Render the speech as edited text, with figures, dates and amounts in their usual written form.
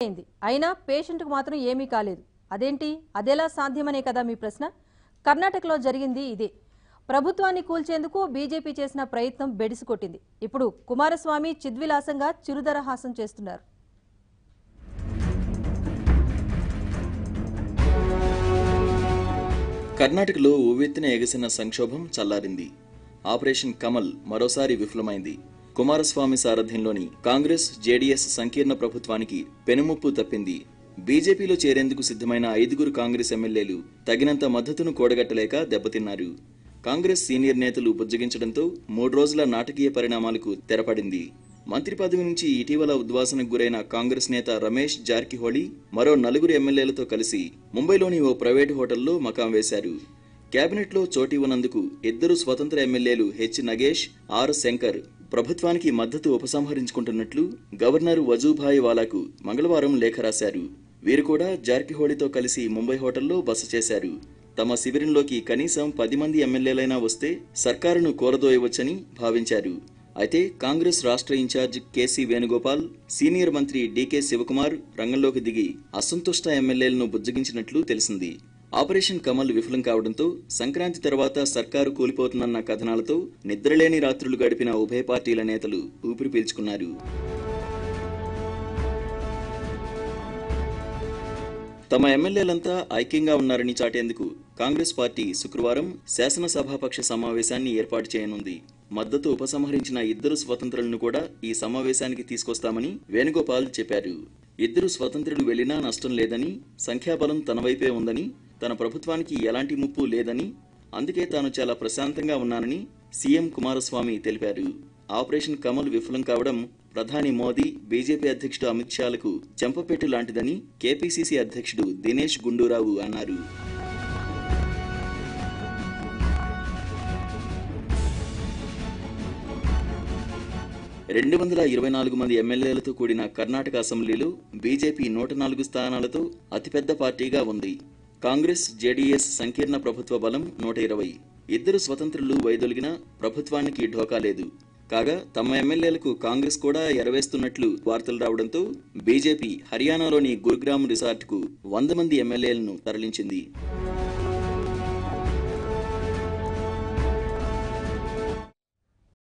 అయింది. అయినా పేషెంట్కు మాత్రం ఏమీ కాలేదు. అదేంటి? అదెలా సాధ్యమనే కదా మీ ప్రశ్న? కర్ణాటకలో జరిగింది ఇదే. ప్రభుత్వాన్ని కూల్చేందుకు బీజేపీ చేసిన ప్రయత్నం బెడిసికొట్టింది. ఇప్పుడు కుమారస్వామి చిద్విలాసంగా చిరుదరహాసం చేస్తున్నారు. కర్ణాటకలో ఉవ్వెత్తున ఎగసిన సంక్షోభం చల్లారింది. ఆపరేషన్ కమల్ మరోసారి విఫలమైంది. కుమారస్వామి సారథ్యంలోని కాంగ్రెస్ జేడీఎస్ సంకీర్ణ ప్రభుత్వానికి పెనుముప్పు తప్పింది. బీజేపీలో చేరేందుకు సిద్ధమైన 5 కాంగ్రెస్ ఎమ్మెల్యేలు తగినంత మద్దతును కూడగట్టలేక దెబ్బతిన్నారు. కాంగ్రెస్ సీనియర్ నేతలు బుజ్జగించడంతో 3 రోజుల నాటకీయ పరిణామాలకు తెరపడింది. మంత్రి పదవి నుంచి ఇటీవల ఉద్వాసనకు గురైన కాంగ్రెస్ నేత రమేష్ జార్కిహోళీ మరో 4 ఎమ్మెల్యేలతో కలిసి ముంబైలోని ఓ ప్రైవేటు హోటల్లో మకాం వేశారు. కేబినెట్లో చోటు ఇవ్వనందుకు 2 స్వతంత్ర ఎమ్మెల్యేలు హెచ్ నగేష్, ఆర్ శంకర్ ప్రభుత్వానికి మద్దతు ఉపసంహరించుకుంటున్నట్లు గవర్నర్ వజూభాయ్ వాలాకు మంగళవారం లేఖ రాశారు. వీరు కూడా జార్కిహోళీతో కలిసి ముంబై హోటల్లో బస చేశారు. తమ శిబిరంలోకి కనీసం 10 మంది ఎమ్మెల్యేలైనా వస్తే సర్కారును కూలదోయవచ్చని భావించారు. అయితే కాంగ్రెస్ రాష్ట్ర ఇన్ఛార్జ్ కేసీ వేణుగోపాల్, సీనియర్ మంత్రి డీకే శివకుమార్ రంగంలోకి దిగి అసంతుష్ట ఎమ్మెల్యేలను బుజ్జగించినట్లు తెలిసింది. ఆపరేషన్ కమల్ విఫలం కావడంతో సంక్రాంతి తర్వాత సర్కారు కూలిపోతుందన్న కథనాలతో నిద్రలేని రాత్రులు గడిపిన ఉభయ పార్టీల నేతలు ఊపిరి పీల్చుకున్నారు. తమ ఎమ్మెల్యేలంతా ఐక్యంగా ఉన్నారని చాటేందుకు కాంగ్రెస్ పార్టీ శుక్రవారం శాసనసభాపక్ష సమావేశాన్ని ఏర్పాటు చేయనుంది. మద్దతు ఉపసంహరించిన 2 స్వతంత్రులను కూడా ఈ సమావేశానికి తీసుకొస్తామని వేణుగోపాల్ చెప్పారు. 2 స్వతంత్రులు వెళ్లినా నష్టం లేదని, సంఖ్యాబలం తన వైపే ఉందని, తన ప్రభుత్వానికి ఎలాంటి ముప్పు లేదని, అందుకే తాను చాలా ప్రశాంతంగా ఉన్నానని సీఎం కుమారస్వామి తెలిపారు. ఆపరేషన్ కమల్ విఫలం కావడం ప్రధాని మోదీ, బీజేపీ అధ్యక్షుడు అమిత్ షాలకు చెంపపెట్టు లాంటిదని కేపీసీసీ అధ్యక్షుడు దినేష్ గుండూరావు అన్నారు. (224 మంది ఎమ్మెల్యేలతో కూడిన కర్ణాటక అసెంబ్లీలో బీజేపీ 104 స్థానాలతో అతిపెద్ద పార్టీగా ఉంది. కాంగ్రెస్ జేడీఎస్ సంకీర్ణ ప్రభుత్వ బలం 120. 2 స్వతంత్రులు వైదొలిగినా ప్రభుత్వానికి ఢోకా లేదు. కాగా తమ ఎమ్మెల్యేలకు కాంగ్రెస్ కూడా ఎరవేస్తున్నట్లు వార్తలు రావడంతో బీజేపీ హర్యానాలోని గురుగ్రామ్ రిసార్ట్కు 100 మంది ఎమ్మెల్యేలను తరలించింది.